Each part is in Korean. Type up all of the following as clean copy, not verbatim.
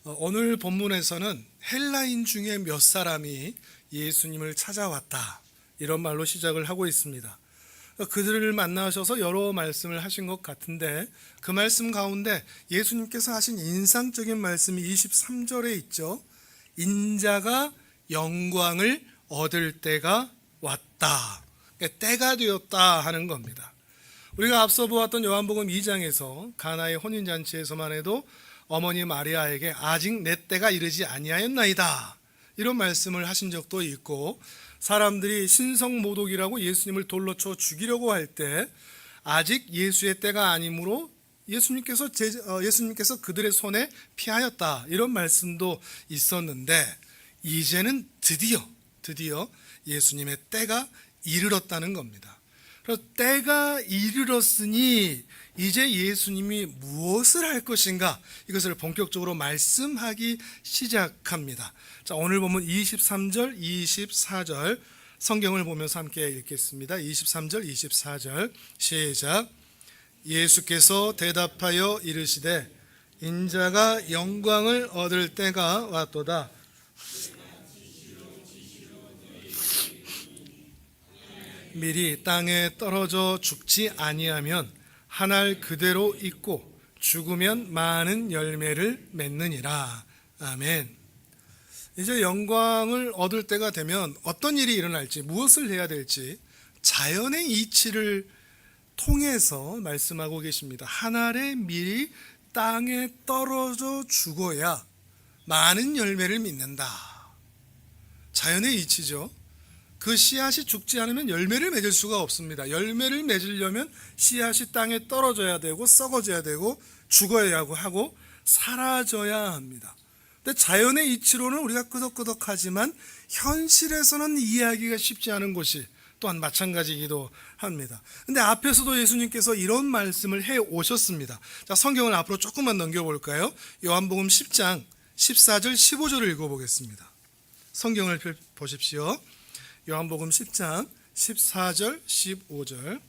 오늘 본문에서는 헬라인 중에 몇 사람이 예수님을 찾아왔다, 이런 말로 시작을 하고 있습니다. 그들을 만나셔서 여러 말씀을 하신 것 같은데, 그 말씀 가운데 예수님께서 하신 인상적인 말씀이 23절에 있죠. 인자가 영광을 얻을 때가 왔다, 때가 되었다 하는 겁니다. 우리가 앞서 보았던 요한복음 2장에서 가나의 혼인잔치에서만 해도 어머니 마리아에게 아직 내 때가 이르지 아니하였나이다, 이런 말씀을 하신 적도 있고, 사람들이 신성모독이라고 예수님을 돌로 쳐 죽이려고 할 때 아직 예수의 때가 아니므로 예수님께서 그들의 손에 피하였다, 이런 말씀도 있었는데, 이제는 드디어 예수님의 때가 이르렀다는 겁니다. 그래서 때가 이르렀으니 이제 예수님이 무엇을 할 것인가, 이것을 본격적으로 말씀하기 시작합니다. 자, 오늘 보면 23절, 24절 성경을 보면서 함께 읽겠습니다. 23절, 24절 시작. 예수께서 대답하여 이르시되 인자가 영광을 얻을 때가 왔도다. 미리 땅에 떨어져 죽지 아니하면 한 알 그대로 있고 죽으면 많은 열매를 맺느니라. 아멘. 이제 영광을 얻을 때가 되면 어떤 일이 일어날지, 무엇을 해야 될지 자연의 이치를 통해서 말씀하고 계십니다. 한 알에 미리 땅에 떨어져 죽어야 많은 열매를 맺는다. 자연의 이치죠. 그 씨앗이 죽지 않으면 열매를 맺을 수가 없습니다. 열매를 맺으려면 씨앗이 땅에 떨어져야 되고 썩어져야 되고 죽어야 하고 사라져야 합니다. 근데 자연의 이치로는 우리가 끄덕끄덕하지만 현실에서는 이해하기가 쉽지 않은 것이 또한 마찬가지이기도 합니다. 근데 앞에서도 예수님께서 이런 말씀을 해 오셨습니다. 자, 성경을 앞으로 조금만 넘겨볼까요? 요한복음 10장 14절 15절을 읽어보겠습니다. 성경을 보십시오. 요한복음 10장 14절 15절.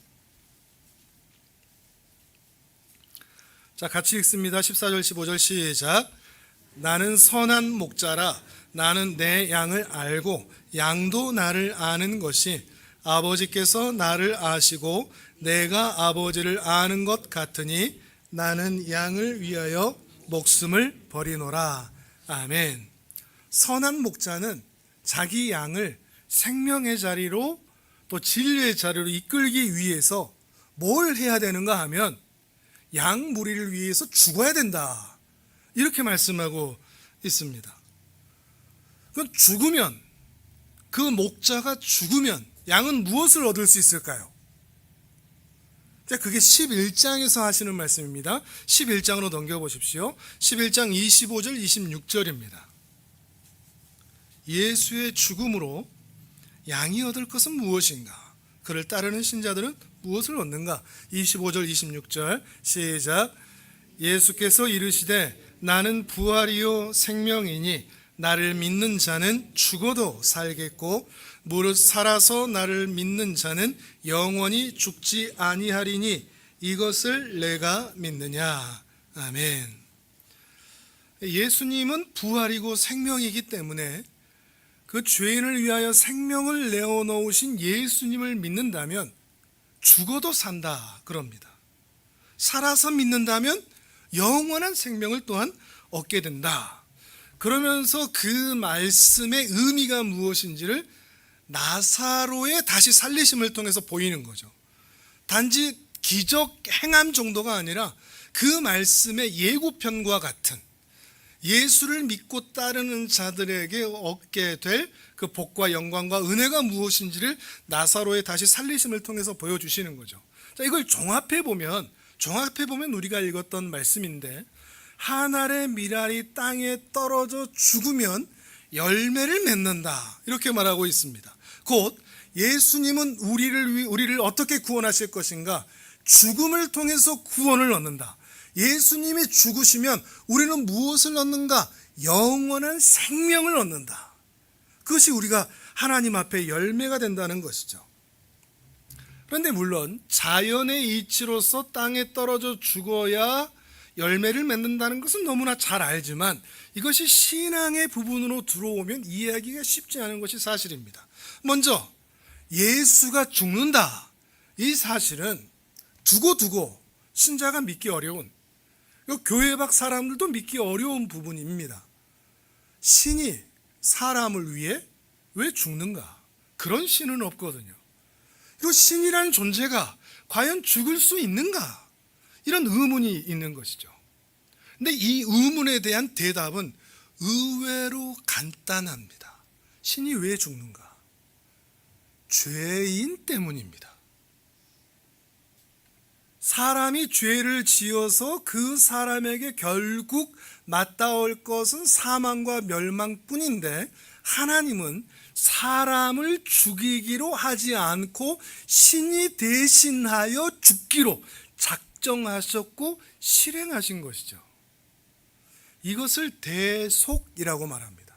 자, 같이 읽습니다. 14절 15절 시작. 나는 선한 목자라. 나는 내 양을 알고 양도 나를 아는 것이 아버지께서 나를 아시고 내가 아버지를 아는 것 같으니 나는 양을 위하여 목숨을 버리노라. 아멘. 선한 목자는 자기 양을 생명의 자리로 또 진리의 자리로 이끌기 위해서 뭘 해야 되는가 하면 양 무리를 위해서 죽어야 된다, 이렇게 말씀하고 있습니다. 그럼 죽으면, 그 목자가 죽으면 양은 무엇을 얻을 수 있을까요? 그게 11장에서 하시는 말씀입니다. 11장으로 넘겨보십시오. 11장 25절 26절입니다. 예수의 죽음으로 양이 얻을 것은 무엇인가? 그를 따르는 신자들은 무엇을 얻는가? 25절 26절 시작. 예수께서 이르시되 나는 부활이요 생명이니 나를 믿는 자는 죽어도 살겠고 무릇 살아서 나를 믿는 자는 영원히 죽지 아니하리니 이것을 내가 믿느냐. 아멘. 예수님은 부활이고 생명이기 때문에 그 죄인을 위하여 생명을 내어놓으신 예수님을 믿는다면 죽어도 산다, 그럽니다. 살아서 믿는다면 영원한 생명을 또한 얻게 된다. 그러면서 그 말씀의 의미가 무엇인지를 나사로의 다시 살리심을 통해서 보이는 거죠. 단지 기적 행함 정도가 아니라 그 말씀의 예고편과 같은 예수를 믿고 따르는 자들에게 얻게 될 그 복과 영광과 은혜가 무엇인지를 나사로의 다시 살리심을 통해서 보여주시는 거죠. 자, 이걸 종합해 보면 우리가 읽었던 말씀인데, 한 알의 밀알이 땅에 떨어져 죽으면 열매를 맺는다, 이렇게 말하고 있습니다. 곧 예수님은 우리를 어떻게 구원하실 것인가? 죽음을 통해서 구원을 얻는다. 예수님이 죽으시면 우리는 무엇을 얻는가? 영원한 생명을 얻는다. 그것이 우리가 하나님 앞에 열매가 된다는 것이죠. 그런데 물론 자연의 이치로서 땅에 떨어져 죽어야 열매를 맺는다는 것은 너무나 잘 알지만 이것이 신앙의 부분으로 들어오면 이해하기가 쉽지 않은 것이 사실입니다. 먼저 예수가 죽는다, 이 사실은 두고 신자가 믿기 어려운, 교회 밖 사람들도 믿기 어려운 부분입니다. 신이 사람을 위해 왜 죽는가? 그런 신은 없거든요. 이 신이라는 존재가 과연 죽을 수 있는가? 이런 의문이 있는 것이죠. 근데 이 의문에 대한 대답은 의외로 간단합니다. 신이 왜 죽는가? 죄인 때문입니다. 사람이 죄를 지어서 그 사람에게 결국 맞닿을 것은 사망과 멸망뿐인데, 하나님은 사람을 죽이기로 하지 않고 신이 대신하여 죽기로 작정하셨고 실행하신 것이죠. 이것을 대속이라고 말합니다.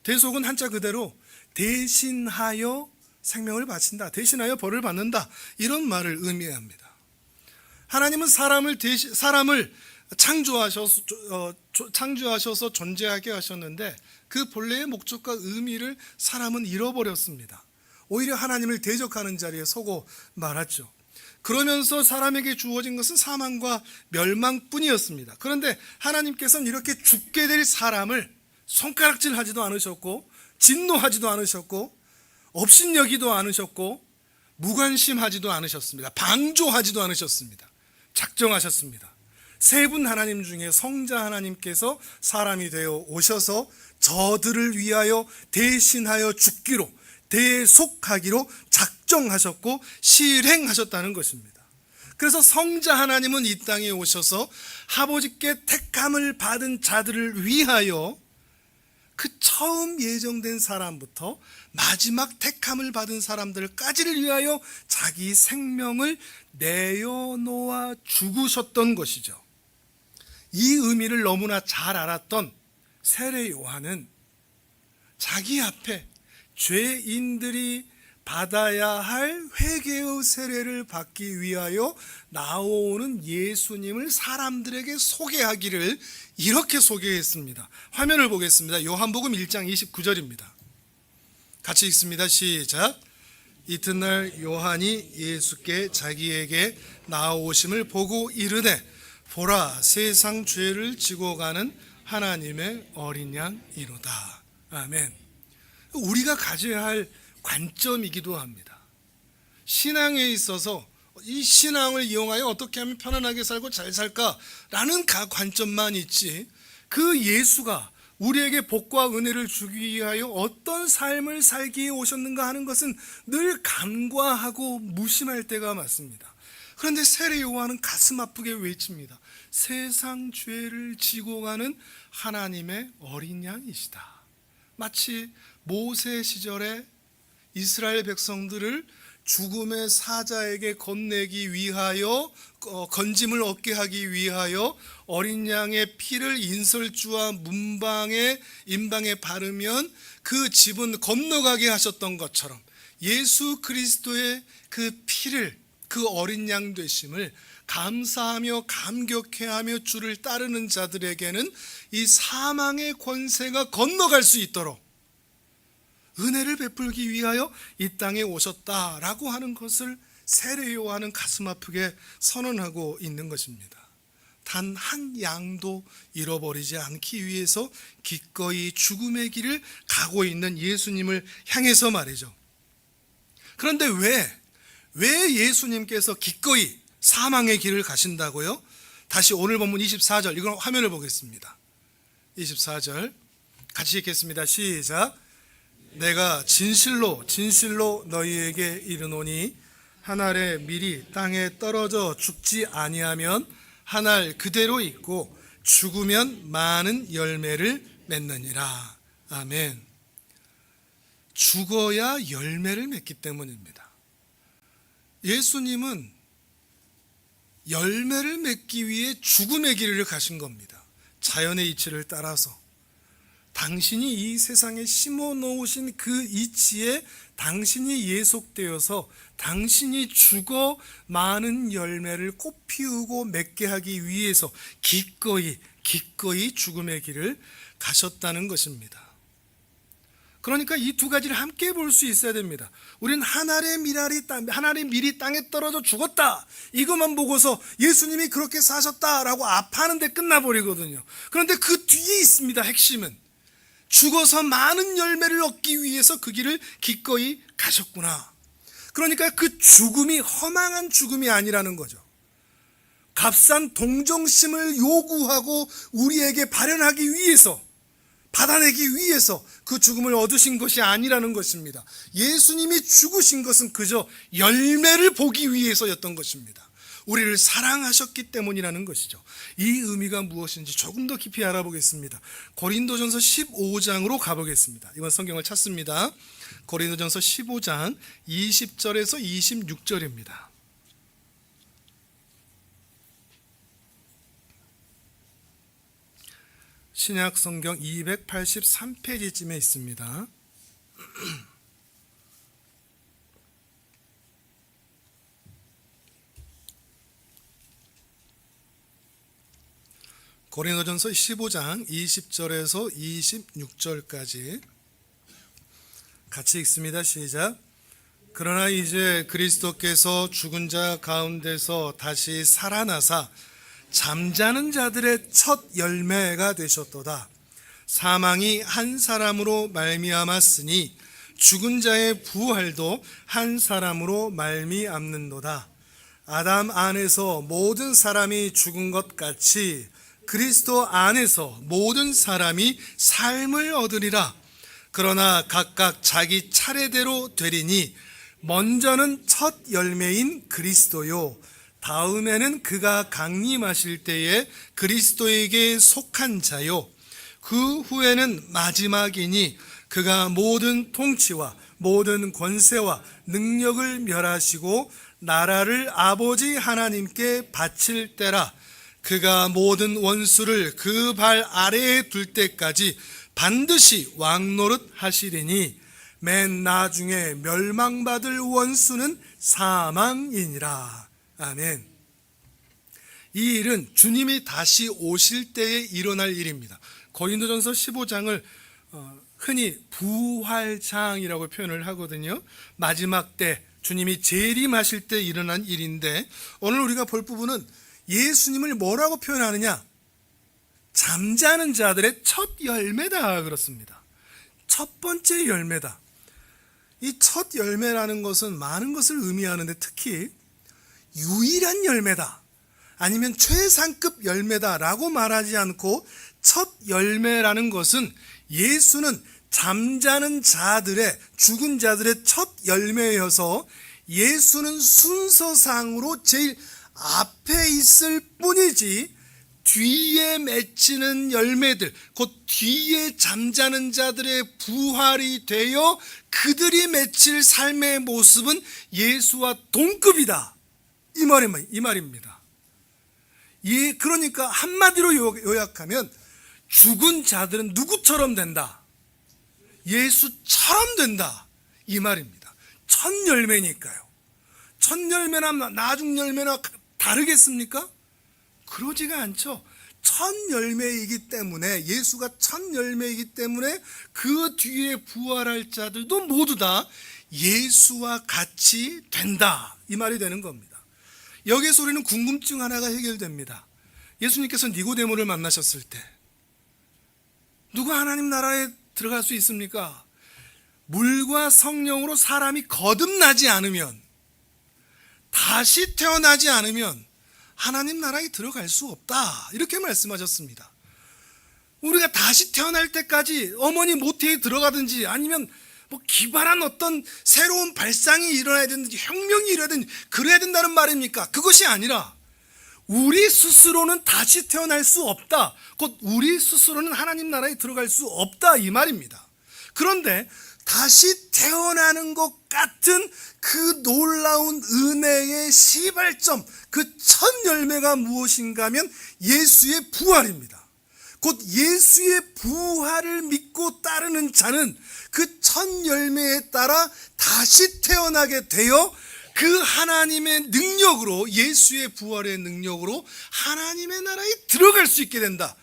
대속은 한자 그대로 대신하여 생명을 바친다, 대신하여 벌을 받는다, 이런 말을 의미합니다. 하나님은 사람을 창조하셔서 존재하게 하셨는데 그 본래의 목적과 의미를 사람은 잃어버렸습니다. 오히려 하나님을 대적하는 자리에 서고 말았죠. 그러면서 사람에게 주어진 것은 사망과 멸망뿐이었습니다. 그런데 하나님께서는 이렇게 죽게 될 사람을 손가락질하지도 않으셨고, 진노하지도 않으셨고, 업신여기도 않으셨고, 무관심하지도 않으셨습니다. 방조하지도 않으셨습니다. 작정하셨습니다. 세 분 하나님 중에 성자 하나님께서 사람이 되어 오셔서 저들을 위하여 대신하여 죽기로, 대속하기로 작정하셨고 실행하셨다는 것입니다. 그래서 성자 하나님은 이 땅에 오셔서 아버지께 택함을 받은 자들을 위하여, 그 처음 예정된 사람부터 마지막 택함을 받은 사람들까지를 위하여 자기 생명을 내어놓아 죽으셨던 것이죠. 이 의미를 너무나 잘 알았던 세례 요한은 자기 앞에 죄인들이 받아야 할 회개의 세례를 받기 위하여 나오는 예수님을 사람들에게 소개하기를 이렇게 소개했습니다. 화면을 보겠습니다. 요한복음 1장 29절입니다. 같이 읽습니다. 시작. 이튿날 요한이 예수께 자기에게 나오심을 보고 이르되, 보라, 세상 죄를 지고 가는 하나님의 어린 양이로다. 아멘. 우리가 가져야 할 관점이기도 합니다. 신앙에 있어서 이 신앙을 이용하여 어떻게 하면 편안하게 살고 잘 살까라는 관점만 있지, 그 예수가 우리에게 복과 은혜를 주기 위하여 어떤 삶을 살기에 오셨는가 하는 것은 늘 간과하고 무심할 때가 많습니다. 그런데 세례 요한은 가슴 아프게 외칩니다. 세상 죄를 지고 가는 하나님의 어린 양이시다. 마치 모세 시절에 이스라엘 백성들을 죽음의 사자에게 건네기 위하여, 건짐을 얻게 하기 위하여 어린 양의 피를 인설주와 문방에 인방에 바르면 그 집은 건너가게 하셨던 것처럼, 예수 그리스도의 그 피를, 그 어린 양 되심을 감사하며 감격해하며 주를 따르는 자들에게는 이 사망의 권세가 건너갈 수 있도록 은혜를 베풀기 위하여 이 땅에 오셨다라고 하는 것을 세례 요한은 가슴 아프게 선언하고 있는 것입니다. 단 한 양도 잃어버리지 않기 위해서 기꺼이 죽음의 길을 가고 있는 예수님을 향해서 말이죠. 그런데 왜 예수님께서 기꺼이 사망의 길을 가신다고요? 다시 오늘 본문 24절, 이건 화면을 보겠습니다. 24절 같이 읽겠습니다. 시작. 내가 진실로 너희에게 이르노니 한 알의 밀이 땅에 떨어져 죽지 아니하면 한 알 그대로 있고 죽으면 많은 열매를 맺느니라. 아멘. 죽어야 열매를 맺기 때문입니다. 예수님은 열매를 맺기 위해 죽음의 길을 가신 겁니다. 자연의 이치를 따라서 당신이 이 세상에 심어 놓으신 그 이치에 당신이 예속되어서 당신이 죽어 많은 열매를 꽃 피우고 맺게 하기 위해서 기꺼이 죽음의 길을 가셨다는 것입니다. 그러니까 이 두 가지를 함께 볼 수 있어야 됩니다. 우리는 하늘의 밀이 땅에 떨어져 죽었다, 이것만 보고서 예수님이 그렇게 사셨다라고 아파하는 데 끝나버리거든요. 그런데 그 뒤에 있습니다. 핵심은 죽어서 많은 열매를 얻기 위해서 그 길을 기꺼이 가셨구나. 그러니까 그 죽음이 허망한 죽음이 아니라는 거죠. 값싼 동정심을 요구하고 우리에게 발현하기 위해서, 받아내기 위해서 그 죽음을 얻으신 것이 아니라는 것입니다. 예수님이 죽으신 것은 그저 열매를 보기 위해서였던 것입니다. 우리를 사랑하셨기 때문이라는 것이죠. 이 의미가 무엇인지 조금 더 깊이 알아보겠습니다. 고린도전서 15장으로 가보겠습니다. 이번 성경을 찾습니다. 고린도전서 15장 20절에서 26절입니다. 신약 성경 283페이지쯤에 있습니다. 고린도전서 15장 20절에서 26절까지 같이 읽습니다. 시작. 그러나 이제 그리스도께서 죽은 자 가운데서 다시 살아나사 잠자는 자들의 첫 열매가 되셨도다. 사망이 한 사람으로 말미암았으니 죽은 자의 부활도 한 사람으로 말미암는도다. 아담 안에서 모든 사람이 죽은 것 같이 그리스도 안에서 모든 사람이 삶을 얻으리라. 그러나 각각 자기 차례대로 되리니 먼저는 첫 열매인 그리스도요, 다음에는 그가 강림하실 때에 그리스도에게 속한 자요, 그 후에는 마지막이니 그가 모든 통치와 모든 권세와 능력을 멸하시고 나라를 아버지 하나님께 바칠 때라. 그가 모든 원수를 그 발 아래에 둘 때까지 반드시 왕노릇 하시리니 맨 나중에 멸망받을 원수는 사망이니라. 아멘. 이 일은 주님이 다시 오실 때에 일어날 일입니다. 고린도전서 15장을 흔히 부활장이라고 표현을 하거든요. 마지막 때 주님이 재림하실 때 일어난 일인데, 오늘 우리가 볼 부분은 예수님을 뭐라고 표현하느냐? 잠자는 자들의 첫 열매다 그렇습니다. 첫 번째 열매다. 이 첫 열매라는 것은 많은 것을 의미하는데 특히 유일한 열매다, 아니면 최상급 열매다라고 말하지 않고 첫 열매라는 것은 예수는 잠자는 자들의, 죽은 자들의 첫 열매여서 예수는 순서상으로 제일 앞에 있을 뿐이지 뒤에 맺히는 열매들, 곧 뒤에 잠자는 자들의 부활이 되어 그들이 맺힐 삶의 모습은 예수와 동급이다, 이 말입니다. 그러니까 한마디로 요약하면 죽은 자들은 누구처럼 된다? 예수처럼 된다, 이 말입니다. 첫 열매니까요. 첫 열매나 나중 열매나 다르겠습니까? 그러지가 않죠. 첫 열매이기 때문에, 예수가 첫 열매이기 때문에 그 뒤에 부활할 자들도 모두 다 예수와 같이 된다, 이 말이 되는 겁니다. 여기에서 우리는 궁금증 하나가 해결됩니다. 예수님께서 니고데모를 만나셨을 때 누가 하나님 나라에 들어갈 수 있습니까? 물과 성령으로 사람이 거듭나지 않으면, 다시 태어나지 않으면 하나님 나라에 들어갈 수 없다, 이렇게 말씀하셨습니다. 우리가 다시 태어날 때까지 어머니 모태에 들어가든지 아니면 기발한 어떤 새로운 발상이 일어나야 되는지 혁명이 일어나야 되는지 그래야 된다는 말입니까? 그것이 아니라 우리 스스로는 다시 태어날 수 없다, 곧 우리 스스로는 하나님 나라에 들어갈 수 없다, 이 말입니다. 그런데 다시 태어나는 것 같은 그 놀라운 은혜의 시발점, 그 첫 열매가 무엇인가 하면 예수의 부활입니다. 곧 예수의 부활을 믿고 따르는 자는 그 첫 열매에 따라 다시 태어나게 되어 그 하나님의 능력으로, 예수의 부활의 능력으로 하나님의 나라에 들어갈 수 있게 된다.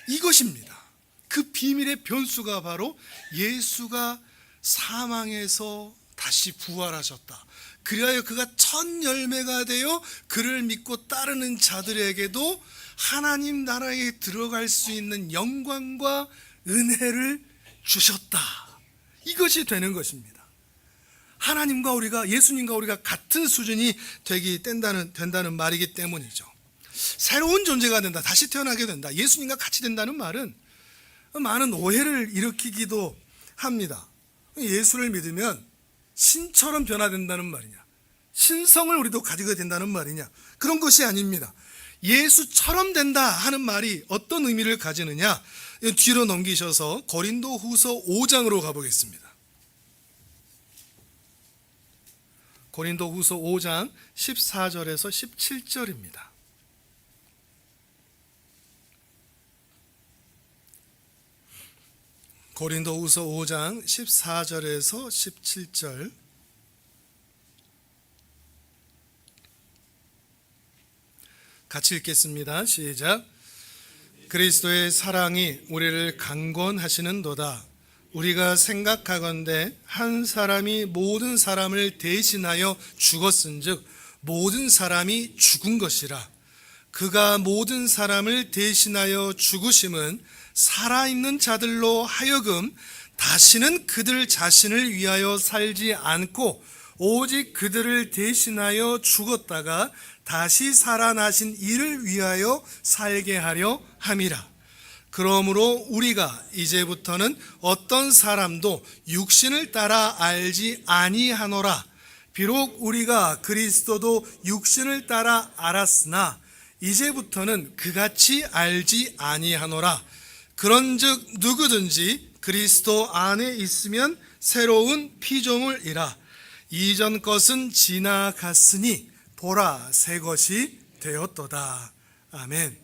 이것입니다. 그 비밀의 변수가 바로 예수가 사망에서 다시 부활하셨다. 그리하여 그가 첫 열매가 되어 그를 믿고 따르는 자들에게도 하나님 나라에 들어갈 수 있는 영광과 은혜를 주셨다. 이것이 되는 것입니다. 하나님과 우리가, 예수님과 우리가 같은 수준이 된다는 말이기 때문이죠. 새로운 존재가 된다, 다시 태어나게 된다, 예수님과 같이 된다는 말은 많은 오해를 일으키기도 합니다. 예수를 믿으면 신처럼 변화된다는 말이냐, 신성을 우리도 가지게 된다는 말이냐, 그런 것이 아닙니다. 예수처럼 된다 하는 말이 어떤 의미를 가지느냐, 뒤로 넘기셔서 고린도후서 5장으로 가보겠습니다. 고린도후서 5장 14절에서 17절입니다. 고린도후서 5장 14절에서 17절. 같이 읽겠습니다. 시작. 그리스도의 사랑이 우리를 강권하시는도다. 우리가 생각하건대 한 사람이 모든 사람을 대신하여 죽었은즉 모든 사람이 죽은 것이라. 그가 모든 사람을 대신하여 죽으심은 살아있는 자들로 하여금 다시는 그들 자신을 위하여 살지 않고 오직 그들을 대신하여 죽었다가 다시 살아나신 이를 위하여 살게 하려 함이라. 그러므로 우리가 이제부터는 어떤 사람도 육신을 따라 알지 아니하노라. 비록 우리가 그리스도도 육신을 따라 알았으나 이제부터는 그같이 알지 아니하노라. 그런즉 누구든지 그리스도 안에 있으면 새로운 피조물이라. 이전 것은 지나갔으니 보라 새 것이 되었도다. 아멘.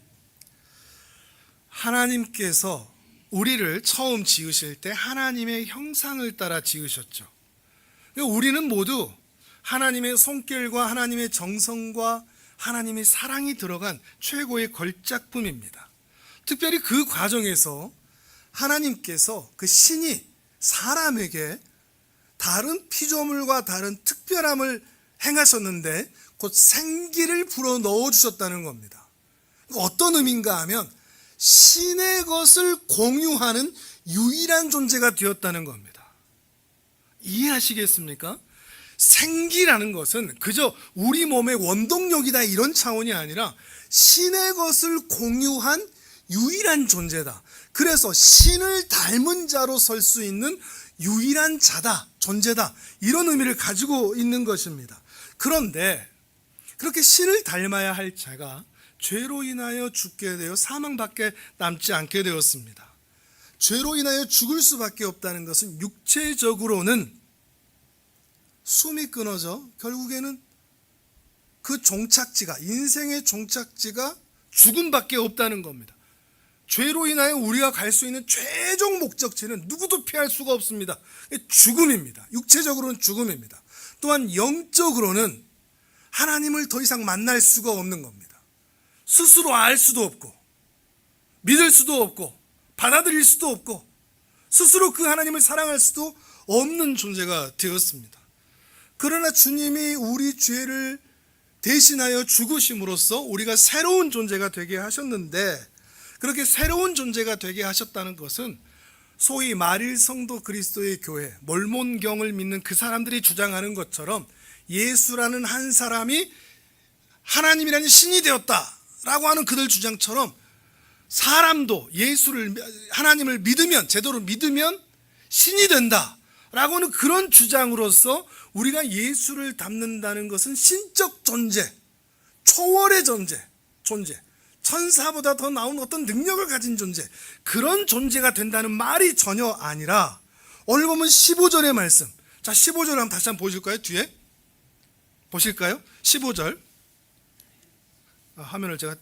하나님께서 우리를 처음 지으실 때 하나님의 형상을 따라 지으셨죠. 우리는 모두 하나님의 손길과 하나님의 정성과 하나님의 사랑이 들어간 최고의 걸작품입니다. 특별히 그 과정에서 하나님께서 그 신이 사람에게 다른 피조물과 다른 특별함을 행하셨는데 곧 생기를 불어 넣어주셨다는 겁니다. 어떤 의미인가 하면 신의 것을 공유하는 유일한 존재가 되었다는 겁니다. 이해하시겠습니까? 생기라는 것은 그저 우리 몸의 원동력이다 이런 차원이 아니라 신의 것을 공유한 유일한 존재다. 그래서 신을 닮은 자로 설 수 있는 유일한 자다, 존재다, 이런 의미를 가지고 있는 것입니다. 그런데 그렇게 신을 닮아야 할 자가 죄로 인하여 죽게 되어 사망밖에 남지 않게 되었습니다. 죄로 인하여 죽을 수밖에 없다는 것은 육체적으로는 숨이 끊어져 결국에는 그 종착지가, 인생의 종착지가 죽음밖에 없다는 겁니다. 죄로 인하여 우리가 갈 수 있는 최종 목적지는 누구도 피할 수가 없습니다. 죽음입니다. 육체적으로는 죽음입니다. 또한 영적으로는 하나님을 더 이상 만날 수가 없는 겁니다. 스스로 알 수도 없고 믿을 수도 없고 받아들일 수도 없고 스스로 그 하나님을 사랑할 수도 없는 존재가 되었습니다. 그러나 주님이 우리 죄를 대신하여 죽으심으로써 우리가 새로운 존재가 되게 하셨는데, 그렇게 새로운 존재가 되게 하셨다는 것은 소위 말일 성도 그리스도의 교회, 몰몬경을 믿는 그 사람들이 주장하는 것처럼 예수라는 한 사람이 하나님이라는 신이 되었다라고 하는 그들 주장처럼 사람도 하나님을 믿으면, 제대로 믿으면 신이 된다라고 하는 그런 주장으로서 우리가 예수를 닮는다는 것은 신적 존재, 초월의 존재, 천사보다 더 나은 어떤 능력을 가진 존재, 그런 존재가 된다는 말이 전혀 아니라, 오늘 보면 15절의 말씀, 자 15절 한번 다시 한번 보실까요? 뒤에 보실까요? 15절, 화면을 제가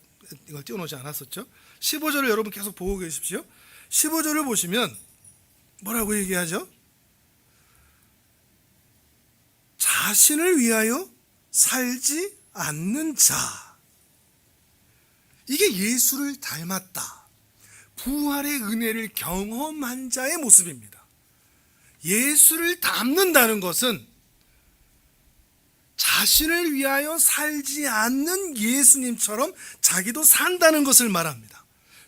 이걸 띄워놓지 않았었죠? 15절을 여러분 계속 보고 계십시오. 15절을 보시면 뭐라고 얘기하죠? 자신을 위하여 살지 않는 자. 이게 예수를 닮았다. 부활의 은혜를 경험한 자의 모습입니다. 예수를 닮는다는 것은 자신을 위하여 살지 않는 예수님처럼 자기도 산다는 것을 말합니다.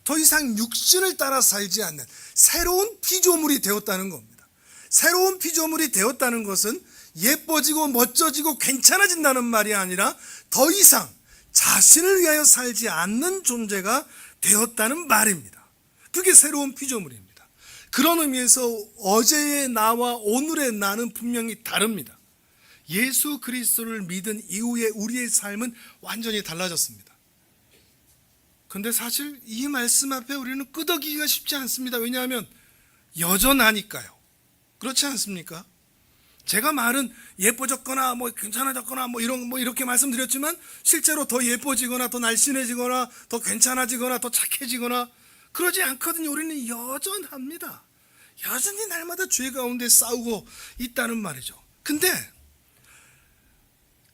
더 이상 육신을 따라 살지 않는 새로운 피조물이 되었다는 겁니다. 새로운 피조물이 되었다는 것은 예뻐지고 멋져지고 괜찮아진다는 말이 아니라 더 이상 자신을 위하여 살지 않는 존재가 되었다는 말입니다. 그게 새로운 피조물입니다. 그런 의미에서 어제의 나와 오늘의 나는 분명히 다릅니다. 예수 그리스도를 믿은 이후에 우리의 삶은 완전히 달라졌습니다. 그런데 사실 이 말씀 앞에 우리는 끄덕이기가 쉽지 않습니다. 왜냐하면 여전하니까요. 그렇지 않습니까? 제가 말은 예뻐졌거나 괜찮아졌거나 이렇게 말씀드렸지만 실제로 더 예뻐지거나 더 날씬해지거나 더 괜찮아지거나 더 착해지거나 그러지 않거든요. 우리는 여전합니다. 여전히 날마다 죄 가운데 싸우고 있다는 말이죠. 근데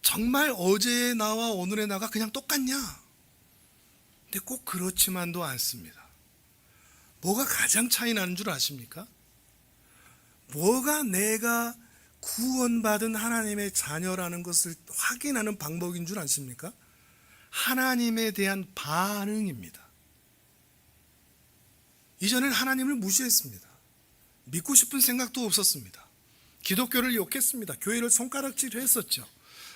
정말 어제의 나와 오늘의 나가 그냥 똑같냐? 근데 꼭 그렇지만도 않습니다. 뭐가 가장 차이 나는 줄 아십니까? 뭐가 내가 구원받은 하나님의 자녀라는 것을 확인하는 방법인 줄 아십니까? 하나님에 대한 반응입니다. 이전엔 하나님을 무시했습니다. 믿고 싶은 생각도 없었습니다. 기독교를 욕했습니다. 교회를 손가락질했었죠.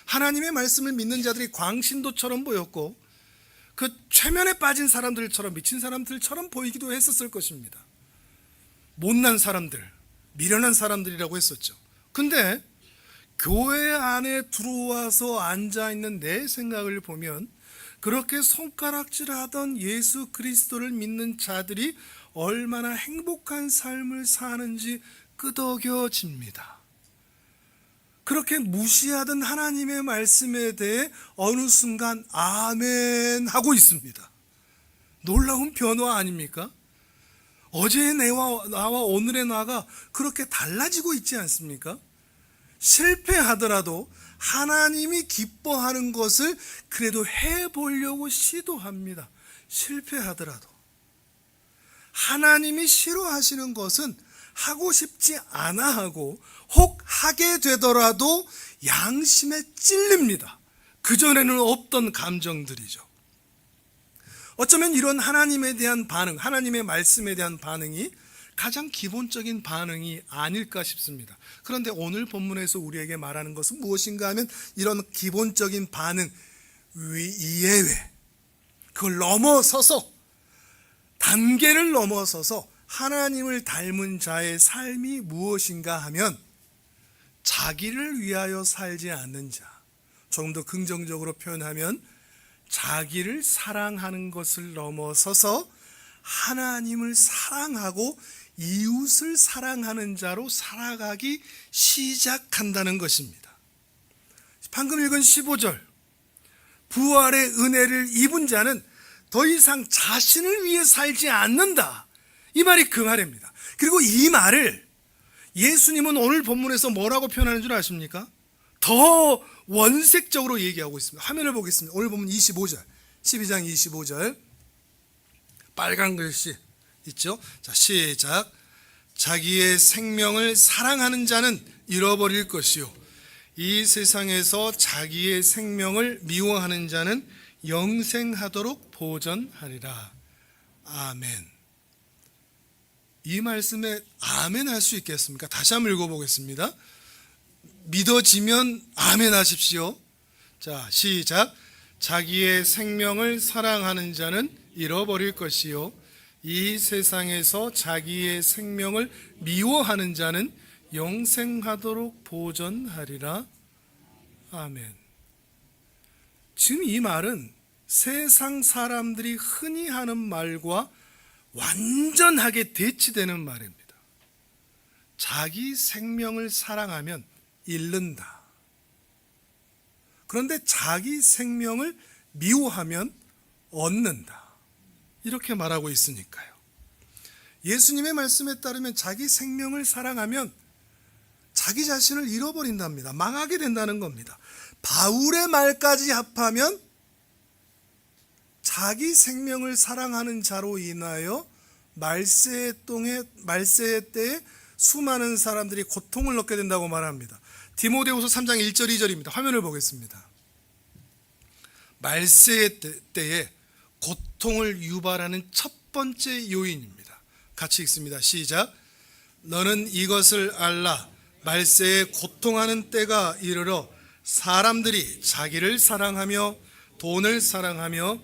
하나님의 말씀을 믿는 자들이 광신도처럼 보였고 그 최면에 빠진 사람들처럼 미친 사람들처럼 보이기도 했었을 것입니다. 못난 사람들, 미련한 사람들이라고 했었죠. 근데 교회 안에 들어와서 앉아있는 내 생각을 보면 그렇게 손가락질하던 예수 그리스도를 믿는 자들이 얼마나 행복한 삶을 사는지 끄덕여집니다. 그렇게 무시하던 하나님의 말씀에 대해 어느 순간 아멘 하고 있습니다. 놀라운 변화 아닙니까? 어제의 나와 오늘의 나가 그렇게 달라지고 있지 않습니까? 실패하더라도 하나님이 기뻐하는 것을 그래도 해보려고 시도합니다. 실패하더라도. 하나님이 싫어하시는 것은 하고 싶지 않아 하고 혹 하게 되더라도 양심에 찔립니다. 그전에는 없던 감정들이죠. 어쩌면 이런 하나님에 대한 반응, 하나님의 말씀에 대한 반응이 가장 기본적인 반응이 아닐까 싶습니다. 그런데 오늘 본문에서 우리에게 말하는 것은 무엇인가 하면 이런 기본적인 반응 이외에 그걸 넘어서서 단계를 넘어서서 하나님을 닮은 자의 삶이 무엇인가 하면 자기를 위하여 살지 않는 자, 조금 더 긍정적으로 표현하면 자기를 사랑하는 것을 넘어서서 하나님을 사랑하고 이웃을 사랑하는 자로 살아가기 시작한다는 것입니다. 방금 읽은 15절, 부활의 은혜를 입은 자는 더 이상 자신을 위해 살지 않는다. 이 말이 그 말입니다. 그리고 이 말을 예수님은 오늘 본문에서 뭐라고 표현하는 줄 아십니까? 더 원색적으로 얘기하고 있습니다. 화면을 보겠습니다. 오늘 본문 25절, 12장 25절 빨간 글씨 있죠? 자, 시작. 자기의 생명을 사랑하는 자는 잃어버릴 것이요 이 세상에서 자기의 생명을 미워하는 자는 영생하도록 보전하리라. 아멘. 이 말씀에 아멘 할 수 있겠습니까? 다시 한번 읽어보겠습니다. 믿어지면 아멘 하십시오. 자, 시작. 자기의 생명을 사랑하는 자는 잃어버릴 것이요 이 세상에서 자기의 생명을 미워하는 자는 영생하도록 보전하리라. 아멘. 지금 이 말은 세상 사람들이 흔히 하는 말과 완전하게 대치되는 말입니다. 자기 생명을 사랑하면 잃는다. 그런데 자기 생명을 미워하면 얻는다. 이렇게 말하고 있으니까요. 예수님의 말씀에 따르면 자기 생명을 사랑하면 자기 자신을 잃어버린답니다. 망하게 된다는 겁니다. 바울의 말까지 합하면 자기 생명을 사랑하는 자로 인하여 말세의 때에 수많은 사람들이 고통을 얻게 된다고 말합니다. 디모데후서 3장 1절 2절입니다. 화면을 보겠습니다. 말세의 때에 고통을 유발하는 첫 번째 요인입니다. 같이 읽습니다. 시작. 너는 이것을 알라. 말세에 고통하는 때가 이르러 사람들이 자기를 사랑하며 돈을 사랑하며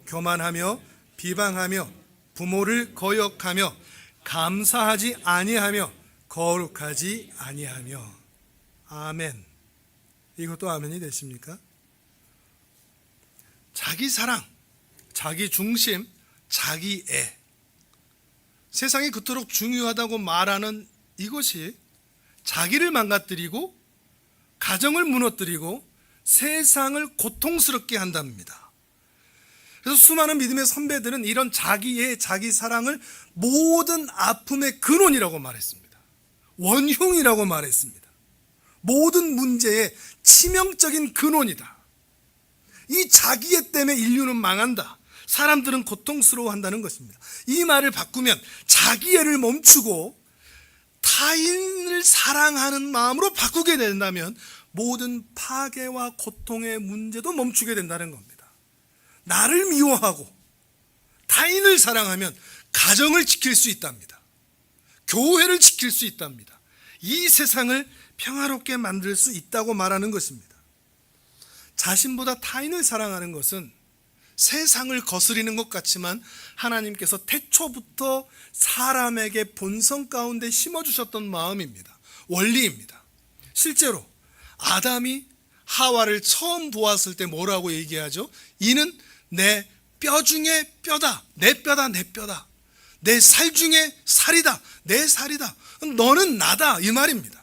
교만하며 비방하며 부모를 거역하며 감사하지 아니하며 거룩하지 아니하며. 아멘. 이것도 아멘이 되십니까? 자기 사랑, 자기 중심, 자기 애. 세상이 그토록 중요하다고 말하는 이것이 자기를 망가뜨리고 가정을 무너뜨리고 세상을 고통스럽게 한답니다. 그래서 수많은 믿음의 선배들은 이런 자기의 자기 사랑을 모든 아픔의 근원이라고 말했습니다. 원흉이라고 말했습니다. 모든 문제의 치명적인 근원이다. 이 자기애 때문에 인류는 망한다. 사람들은 고통스러워한다는 것입니다. 이 말을 바꾸면 자기애를 멈추고 타인을 사랑하는 마음으로 바꾸게 된다면 모든 파괴와 고통의 문제도 멈추게 된다는 겁니다. 나를 미워하고 타인을 사랑하면 가정을 지킬 수 있답니다. 교회를 지킬 수 있답니다. 이 세상을 평화롭게 만들 수 있다고 말하는 것입니다. 자신보다 타인을 사랑하는 것은 세상을 거스리는 것 같지만 하나님께서 태초부터 사람에게 본성 가운데 심어주셨던 마음입니다. 원리입니다. 실제로 아담이 하와를 처음 보았을 때 뭐라고 얘기하죠? 이는 내 뼈 중에 뼈다. 내 뼈다. 내 뼈다. 내 살 중에 살이다. 내 살이다. 너는 나다. 이 말입니다.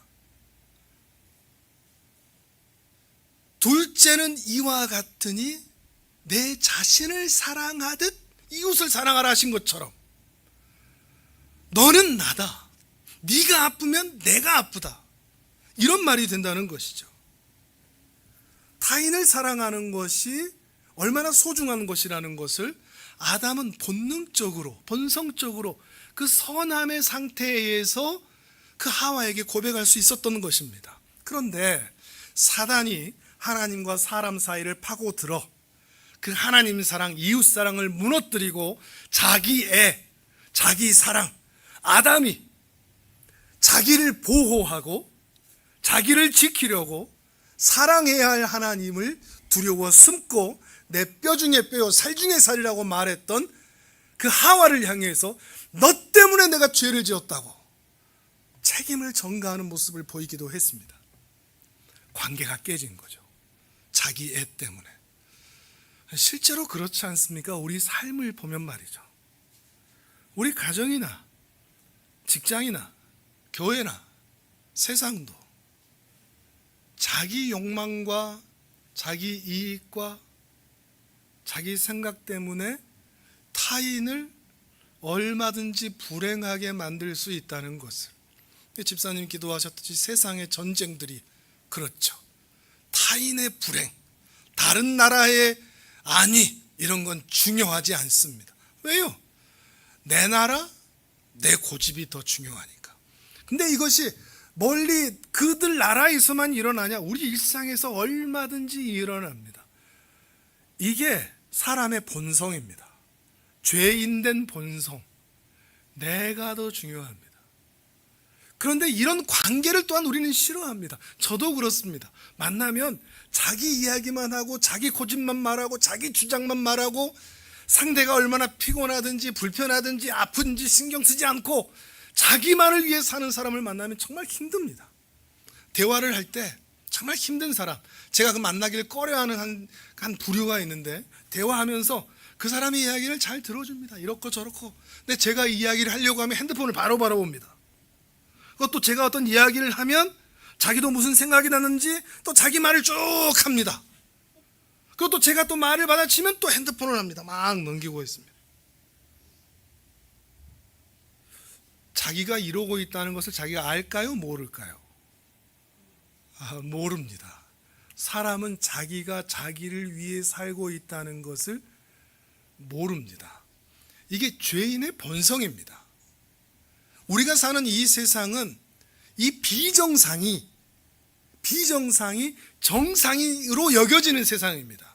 둘째는 이와 같으니 내 자신을 사랑하듯 이웃을 사랑하라 하신 것처럼 너는 나다. 네가 아프면 내가 아프다. 이런 말이 된다는 것이죠. 타인을 사랑하는 것이 얼마나 소중한 것이라는 것을 아담은 본능적으로, 본성적으로 그 선함의 상태에서 그 하와에게 고백할 수 있었던 것입니다. 그런데 사단이 하나님과 사람 사이를 파고들어 그 하나님 사랑, 이웃 사랑을 무너뜨리고 자기 애, 자기 사랑, 아담이 자기를 보호하고 자기를 지키려고 사랑해야 할 하나님을 두려워 숨고 내 뼈 중에 뼈요 살 중에 살이라고 말했던 그 하와를 향해서 너 때문에 내가 죄를 지었다고 책임을 전가하는 모습을 보이기도 했습니다. 관계가 깨진 거죠. 자기 애 때문에. 실제로 그렇지 않습니까? 우리 삶을 보면 말이죠. 우리 가정이나 직장이나 교회나 세상도 자기 욕망과 자기 이익과 자기 생각 때문에 타인을 얼마든지 불행하게 만들 수 있다는 것을, 집사님 기도하셨듯이 세상의 전쟁들이 그렇죠. 타인의 불행, 다른 나라의 안위, 이런 건 중요하지 않습니다. 왜요? 내 나라, 내 고집이 더 중요하니까. 근데 이것이 멀리 그들 나라에서만 일어나냐? 우리 일상에서 얼마든지 일어납니다. 이게 사람의 본성입니다. 죄인된 본성. 내가 더 중요합니다. 그런데 이런 관계를 또한 우리는 싫어합니다. 저도 그렇습니다. 만나면 자기 이야기만 하고 자기 고집만 말하고 자기 주장만 말하고 상대가 얼마나 피곤하든지 불편하든지 아픈지 신경 쓰지 않고 자기만을 위해 사는 사람을 만나면 정말 힘듭니다. 대화를 할 때 정말 힘든 사람, 제가 그 만나기를 꺼려하는 한 부류가 있는데 대화하면서 그 사람의 이야기를 잘 들어줍니다. 이렇고 저렇고. 근데 제가 이야기를 하려고 하면 핸드폰을 바로바로 봅니다. 그것도 제가 어떤 이야기를 하면 자기도 무슨 생각이 나는지 또 자기 말을 쭉 합니다. 그것도 제가 또 말을 받아치면 또 핸드폰을 합니다. 막 넘기고 있습니다. 자기가 이러고 있다는 것을 자기가 알까요? 모를까요? 모릅니다. 사람은 자기가 자기를 위해 살고 있다는 것을 모릅니다. 이게 죄인의 본성입니다. 우리가 사는 이 세상은 이 비정상이 정상으로 여겨지는 세상입니다.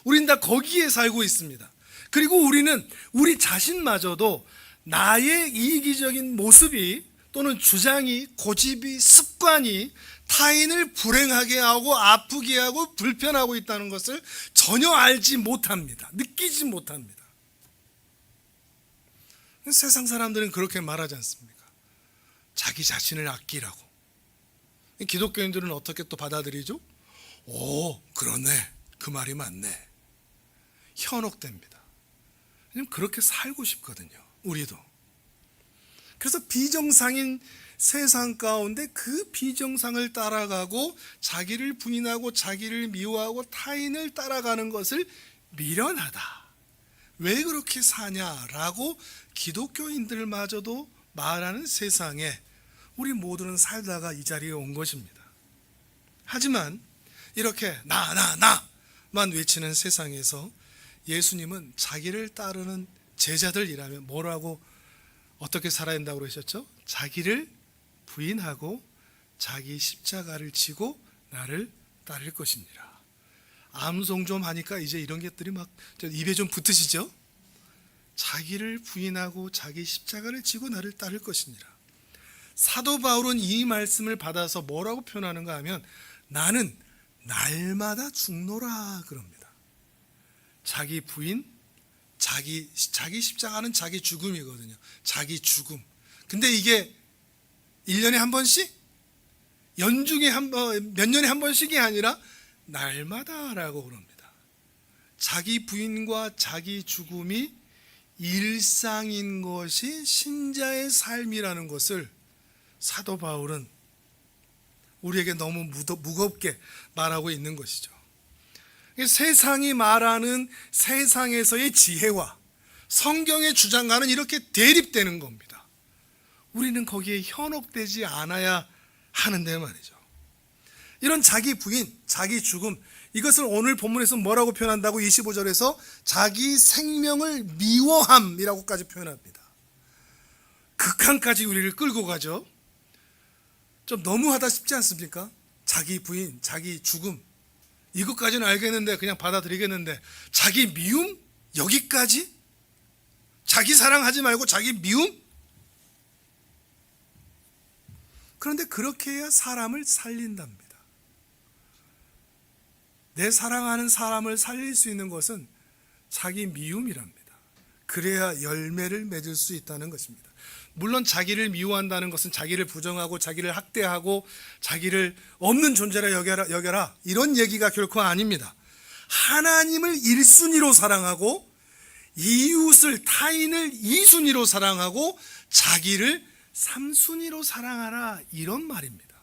우린 다 거기에 살고 있습니다. 그리고 우리는 우리 자신마저도 나의 이기적인 모습이 또는 주장이, 고집이, 습관이 타인을 불행하게 하고 아프게 하고 불편하고 있다는 것을 전혀 알지 못합니다. 느끼지 못합니다. 세상 사람들은 그렇게 말하지 않습니까? 자기 자신을 아끼라고. 기독교인들은 어떻게 또 받아들이죠? 오, 그러네. 그 말이 맞네. 현혹됩니다. 왜냐면 그렇게 살고 싶거든요. 우리도. 그래서 비정상인 세상 가운데 그 비정상을 따라가고 자기를 부인하고 자기를 미워하고 타인을 따라가는 것을 미련하다. 왜 그렇게 사냐라고 기독교인들마저도 말하는 세상에 우리 모두는 살다가 이 자리에 온 것입니다. 하지만 이렇게 나만 외치는 세상에서 예수님은 자기를 따르는 제자들이라면 뭐라고 어떻게 살아야 된다고 그러셨죠? 자기를 부인하고 자기 십자가를 지고 나를 따를 것이니라. 암송 좀 하니까 이제 이런 것들이 막 입에 좀 붙으시죠? 자기를 부인하고 자기 십자가를 지고 나를 따를 것이니라. 사도 바울은 이 말씀을 받아서 뭐라고 표현하는가 하면 나는 날마다 죽노라 그럽니다. 자기 부인, 자기 십자가는 자기 죽음이거든요. 자기 죽음. 근데 이게 1년에 한 번씩? 연중에 몇 년에 한 번씩이 아니라 날마다라고 그럽니다. 자기 부인과 자기 죽음이 일상인 것이 신자의 삶이라는 것을 사도 바울은 우리에게 너무 무겁게 말하고 있는 것이죠. 세상이 말하는 세상에서의 지혜와 성경의 주장과는 이렇게 대립되는 겁니다. 우리는 거기에 현혹되지 않아야 하는데 말이죠. 이런 자기 부인, 자기 죽음, 이것을 오늘 본문에서 뭐라고 표현한다고 25절에서 자기 생명을 미워함이라고까지 표현합니다. 극한까지 우리를 끌고 가죠. 좀 너무하다 싶지 않습니까? 자기 부인, 자기 죽음, 이것까지는 알겠는데 그냥 받아들이겠는데 자기 미움? 여기까지? 자기 사랑하지 말고 자기 미움? 그런데 그렇게 해야 사람을 살린답니다. 내 사랑하는 사람을 살릴 수 있는 것은 자기 미움이랍니다. 그래야 열매를 맺을 수 있다는 것입니다. 물론 자기를 미워한다는 것은 자기를 부정하고 자기를 학대하고 자기를 없는 존재라 여겨라 이런 얘기가 결코 아닙니다. 하나님을 1순위로 사랑하고 이웃을 타인을 2순위로 사랑하고 자기를 3순위로 사랑하라 이런 말입니다.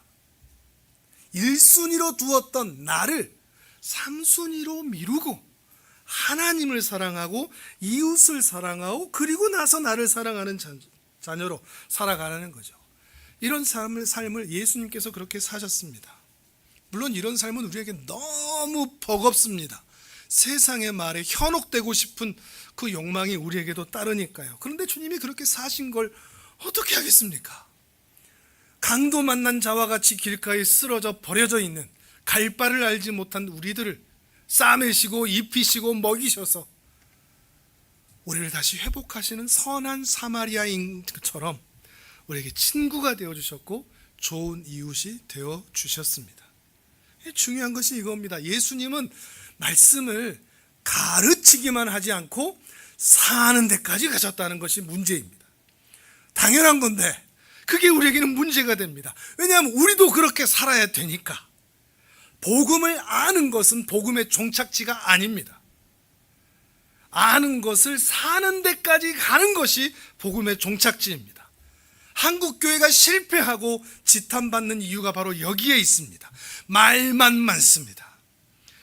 1순위로 두었던 나를 3순위로 미루고 하나님을 사랑하고 이웃을 사랑하고 그리고 나서 나를 사랑하는 자녀로 살아가는 거죠. 이런 삶을 예수님께서 그렇게 사셨습니다. 물론 이런 삶은 우리에게 너무 버겁습니다. 세상의 말에 현혹되고 싶은 그 욕망이 우리에게도 따르니까요. 그런데 주님이 그렇게 사신 걸 어떻게 하겠습니까? 강도 만난 자와 같이 길가에 쓰러져 버려져 있는 갈 바를 알지 못한 우리들을 싸매시고 입히시고 먹이셔서 우리를 다시 회복하시는 선한 사마리아인처럼 우리에게 친구가 되어주셨고 좋은 이웃이 되어주셨습니다. 중요한 것이 이겁니다. 예수님은 말씀을 가르치기만 하지 않고 사는 데까지 가셨다는 것이 문제입니다. 당연한 건데 그게 우리에게는 문제가 됩니다. 왜냐하면 우리도 그렇게 살아야 되니까. 복음을 아는 것은 복음의 종착지가 아닙니다. 아는 것을 사는 데까지 가는 것이 복음의 종착지입니다. 한국 교회가 실패하고 지탄받는 이유가 바로 여기에 있습니다. 말만 많습니다.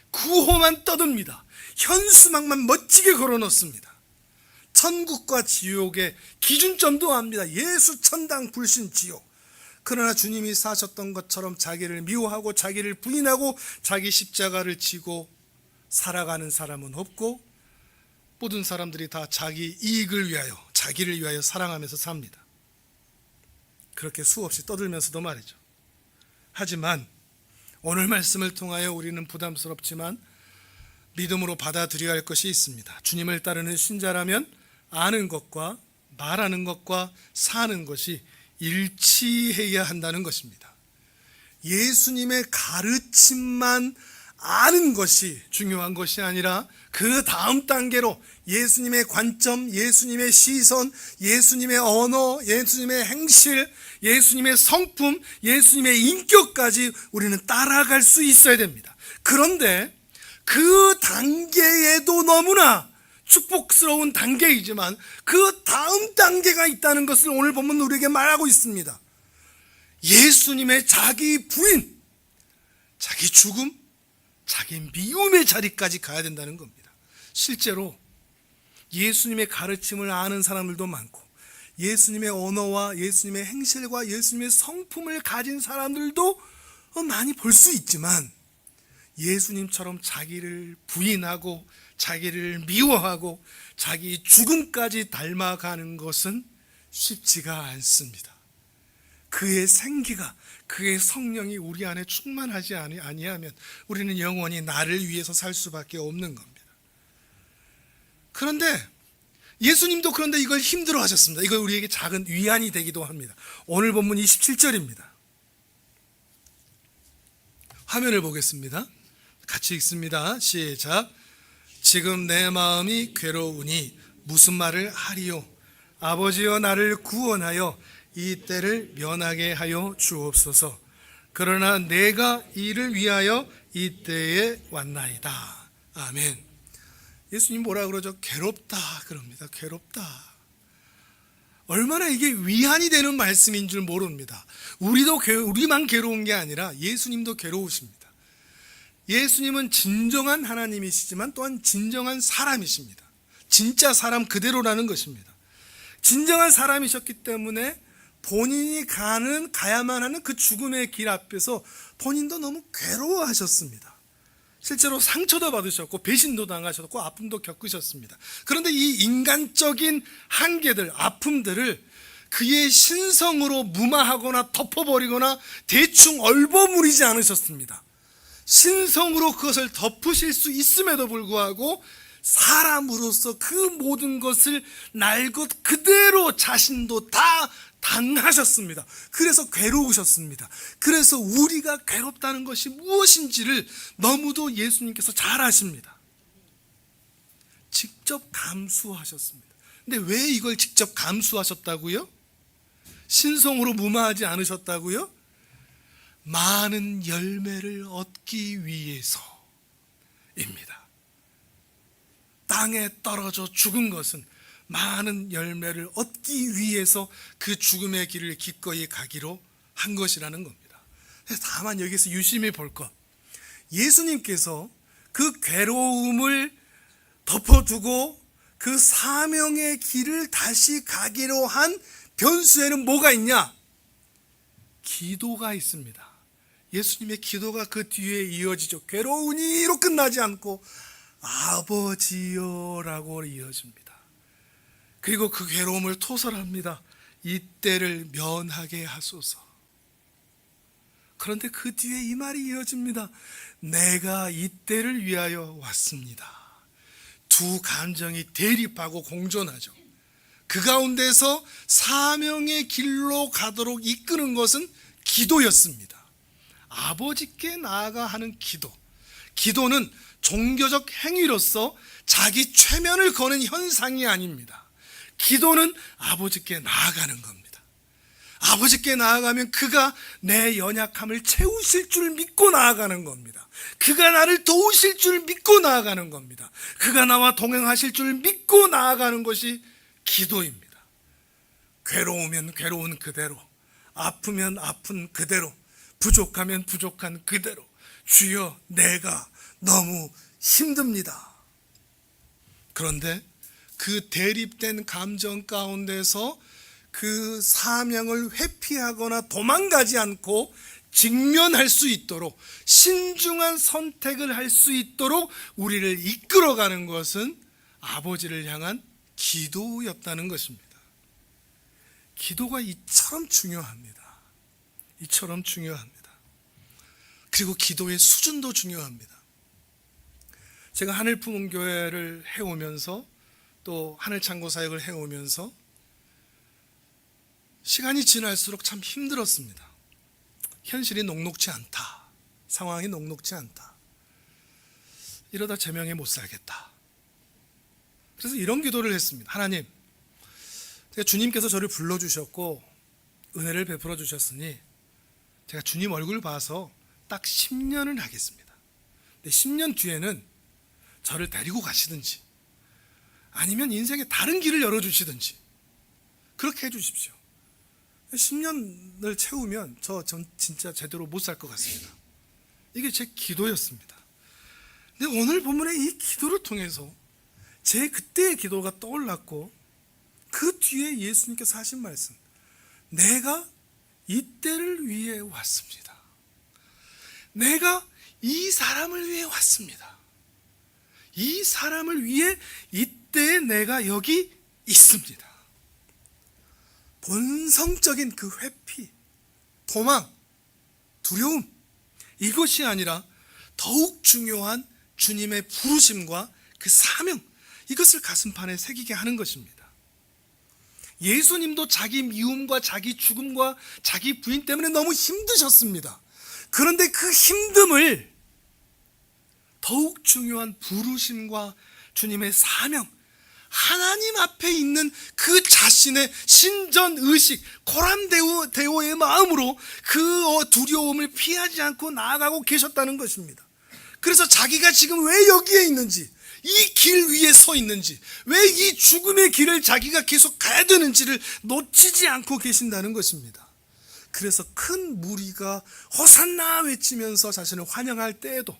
구호만 떠듭니다. 현수막만 멋지게 걸어놓습니다. 천국과 지옥의 기준점도 압니다. 예수 천당 불신 지옥. 그러나 주님이 사셨던 것처럼 자기를 미워하고 자기를 부인하고 자기 십자가를 지고 살아가는 사람은 없고, 모든 사람들이 다 자기 이익을 위하여, 자기를 위하여 사랑하면서 삽니다. 그렇게 수없이 떠들면서도 말이죠. 하지만 오늘 말씀을 통하여 우리는 부담스럽지만 믿음으로 받아들여야 할 것이 있습니다. 주님을 따르는 신자라면 아는 것과 말하는 것과 사는 것이 일치해야 한다는 것입니다. 예수님의 가르침만 아는 것이 중요한 것이 아니라 그 다음 단계로 예수님의 관점, 예수님의 시선, 예수님의 언어, 예수님의 행실, 예수님의 성품, 예수님의 인격까지 우리는 따라갈 수 있어야 됩니다. 그런데 그 단계에도 너무나 축복스러운 단계이지만 그 다음 단계가 있다는 것을 오늘 본문 우리에게 말하고 있습니다. 예수님의 자기 부인, 자기 죽음, 자기 미움의 자리까지 가야 된다는 겁니다. 실제로 예수님의 가르침을 아는 사람들도 많고, 예수님의 언어와 예수님의 행실과 예수님의 성품을 가진 사람들도 많이 볼 수 있지만, 예수님처럼 자기를 부인하고 자기를 미워하고 자기 죽음까지 닮아가는 것은 쉽지가 않습니다. 그의 생기가, 그의 성령이 우리 안에 충만하지 아니하면 우리는 영원히 나를 위해서 살 수밖에 없는 겁니다. 그런데 예수님도 그런데 이걸 힘들어 하셨습니다. 이걸 우리에게 작은 위안이 되기도 합니다. 오늘 본문 27절입니다. 화면을 보겠습니다. 같이 읽습니다. 시작. 지금 내 마음이 괴로우니 무슨 말을 하리요? 아버지여 나를 구원하여 이 때를 면하게 하여 주옵소서. 그러나 내가 이를 위하여 이 때에 왔나이다. 아멘. 예수님 뭐라 그러죠? 괴롭다 그럽니다. 괴롭다. 얼마나 이게 위안이 되는 말씀인 줄 모릅니다. 우리만 괴로운 게 아니라 예수님도 괴로우십니다. 예수님은 진정한 하나님이시지만 또한 진정한 사람이십니다. 진짜 사람 그대로라는 것입니다. 진정한 사람이셨기 때문에 본인이 가야만 하는 그 죽음의 길 앞에서 본인도 너무 괴로워하셨습니다. 실제로 상처도 받으셨고 배신도 당하셨고 아픔도 겪으셨습니다. 그런데 이 인간적인 한계들, 아픔들을 그의 신성으로 무마하거나 덮어버리거나 대충 얼버무리지 않으셨습니다. 신성으로 그것을 덮으실 수 있음에도 불구하고 사람으로서 그 모든 것을 날 것 그대로 자신도 다 당하셨습니다. 그래서 괴로우셨습니다. 그래서 우리가 괴롭다는 것이 무엇인지를 너무도 예수님께서 잘 아십니다. 직접 감수하셨습니다. 근데 왜 이걸 직접 감수하셨다고요? 신성으로 무마하지 않으셨다고요? 많은 열매를 얻기 위해서입니다. 땅에 떨어져 죽은 것은 많은 열매를 얻기 위해서 그 죽음의 길을 기꺼이 가기로 한 것이라는 겁니다. 다만 여기서 유심히 볼 것, 예수님께서 그 괴로움을 덮어두고 그 사명의 길을 다시 가기로 한 변수에는 뭐가 있냐? 기도가 있습니다. 예수님의 기도가 그 뒤에 이어지죠. 괴로우니로 끝나지 않고 아버지여라고 이어집니다. 그리고 그 괴로움을 토설합니다. 이 때를 면하게 하소서. 그런데 그 뒤에 이 말이 이어집니다. 내가 이 때를 위하여 왔습니다. 두 감정이 대립하고 공존하죠. 그 가운데서 사명의 길로 가도록 이끄는 것은 기도였습니다. 아버지께 나아가 하는 기도. 기도는 종교적 행위로서 자기 최면을 거는 현상이 아닙니다. 기도는 아버지께 나아가는 겁니다. 아버지께 나아가면 그가 내 연약함을 채우실 줄 믿고 나아가는 겁니다. 그가 나를 도우실 줄 믿고 나아가는 겁니다. 그가 나와 동행하실 줄 믿고 나아가는 것이 기도입니다. 괴로우면 괴로운 그대로, 아프면 아픈 그대로, 부족하면 부족한 그대로, 주여 내가 너무 힘듭니다. 그런데 그 대립된 감정 가운데서 그 사명을 회피하거나 도망가지 않고 직면할 수 있도록 신중한 선택을 할 수 있도록 우리를 이끌어가는 것은 아버지를 향한 기도였다는 것입니다. 기도가 이처럼 중요합니다. 이처럼 중요합니다. 그리고 기도의 수준도 중요합니다. 제가 하늘품교회를 해오면서 또 하늘창고 사역을 해오면서 시간이 지날수록 참 힘들었습니다. 현실이 녹록지 않다. 상황이 녹록지 않다. 이러다 제명에 못 살겠다. 그래서 이런 기도를 했습니다. 하나님, 제가 주님께서 저를 불러주셨고 은혜를 베풀어 주셨으니 제가 주님 얼굴 봐서 딱 10년을 하겠습니다. 근데 10년 뒤에는 저를 데리고 가시든지 아니면 인생의 다른 길을 열어주시든지 그렇게 해주십시오. 10년을 채우면 전 진짜 제대로 못 살 것 같습니다. 이게 제 기도였습니다. 근데 오늘 본문의 이 기도를 통해서 제 그때의 기도가 떠올랐고 그 뒤에 예수님께서 하신 말씀, 내가 이때를 위해 왔습니다. 내가 이 사람을 위해 왔습니다. 이 사람을 위해 이때 내가 여기 있습니다. 본성적인 그 회피, 도망, 두려움, 이것이 아니라 더욱 중요한 주님의 부르심과 그 사명, 이것을 가슴판에 새기게 하는 것입니다. 예수님도 자기 미움과 자기 죽음과 자기 부인 때문에 너무 힘드셨습니다. 그런데 그 힘듦을 더욱 중요한 부르심과 주님의 사명, 하나님 앞에 있는 그 자신의 신전의식, 고람대오의 마음으로 그 두려움을 피하지 않고 나아가고 계셨다는 것입니다. 그래서 자기가 지금 왜 여기에 있는지, 이 길 위에 서 있는지, 왜 이 죽음의 길을 자기가 계속 가야 되는지를 놓치지 않고 계신다는 것입니다. 그래서 큰 무리가 호산나 외치면서 자신을 환영할 때에도,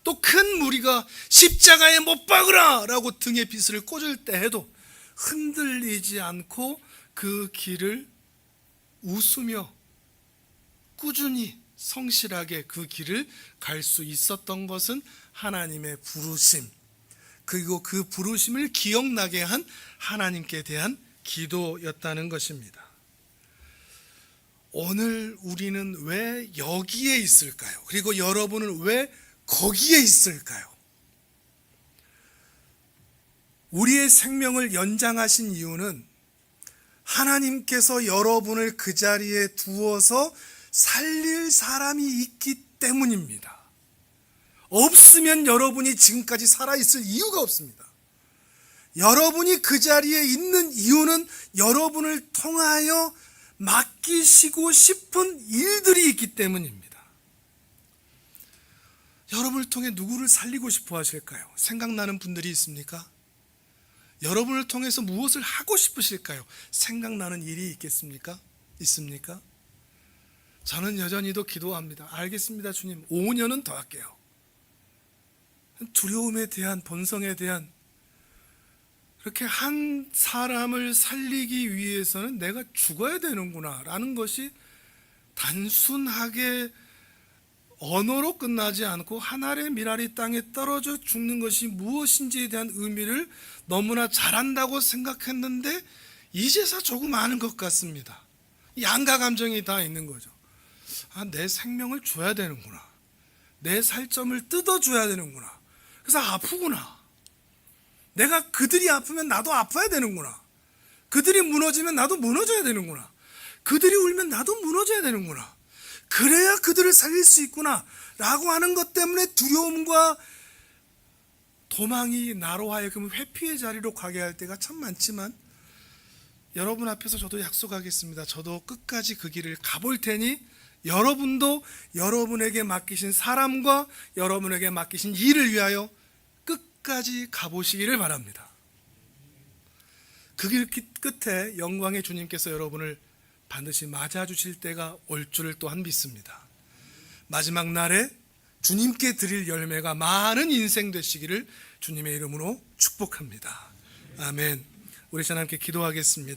또 큰 무리가 십자가에 못 박으라 라고 등에 빗을 꽂을 때에도 흔들리지 않고 그 길을 웃으며 꾸준히 성실하게 그 길을 갈 수 있었던 것은 하나님의 부르심, 그리고 그 부르심을 기억나게 한 하나님께 대한 기도였다는 것입니다. 오늘 우리는 왜 여기에 있을까요? 그리고 여러분은 왜 거기에 있을까요? 우리의 생명을 연장하신 이유는 하나님께서 여러분을 그 자리에 두어서 살릴 사람이 있기 때문입니다. 없으면 여러분이 지금까지 살아있을 이유가 없습니다. 여러분이 그 자리에 있는 이유는 여러분을 통하여 맡기시고 싶은 일들이 있기 때문입니다. 여러분을 통해 누구를 살리고 싶어 하실까요? 생각나는 분들이 있습니까? 여러분을 통해서 무엇을 하고 싶으실까요? 생각나는 일이 있겠습니까? 있습니까? 저는 여전히도 기도합니다. 알겠습니다, 주님. 5년은 더 할게요. 두려움에 대한, 본성에 대한, 그렇게 한 사람을 살리기 위해서는 내가 죽어야 되는구나 라는 것이 단순하게 언어로 끝나지 않고 한 알의 밀알이 땅에 떨어져 죽는 것이 무엇인지에 대한 의미를 너무나 잘한다고 생각했는데 이제서 조금 아는 것 같습니다. 양가 감정이 다 있는 거죠. 내 생명을 줘야 되는구나. 내 살점을 뜯어줘야 되는구나. 그래서 아프구나. 내가 그들이 아프면 나도 아파야 되는구나. 그들이 무너지면 나도 무너져야 되는구나. 그들이 울면 나도 무너져야 되는구나. 그래야 그들을 살릴 수 있구나 라고 하는 것 때문에 두려움과 도망이 나로 하여금 회피의 자리로 가게 할 때가 참 많지만, 여러분 앞에서 저도 약속하겠습니다. 저도 끝까지 그 길을 가볼 테니 여러분도 여러분에게 맡기신 사람과 여러분에게 맡기신 일을 위하여 끝까지 가보시기를 바랍니다. 그 길 끝에 영광의 주님께서 여러분을 반드시 맞아주실 때가 올 줄을 또한 믿습니다. 마지막 날에 주님께 드릴 열매가 많은 인생 되시기를 주님의 이름으로 축복합니다. 아멘. 우리 전 함께 기도하겠습니다.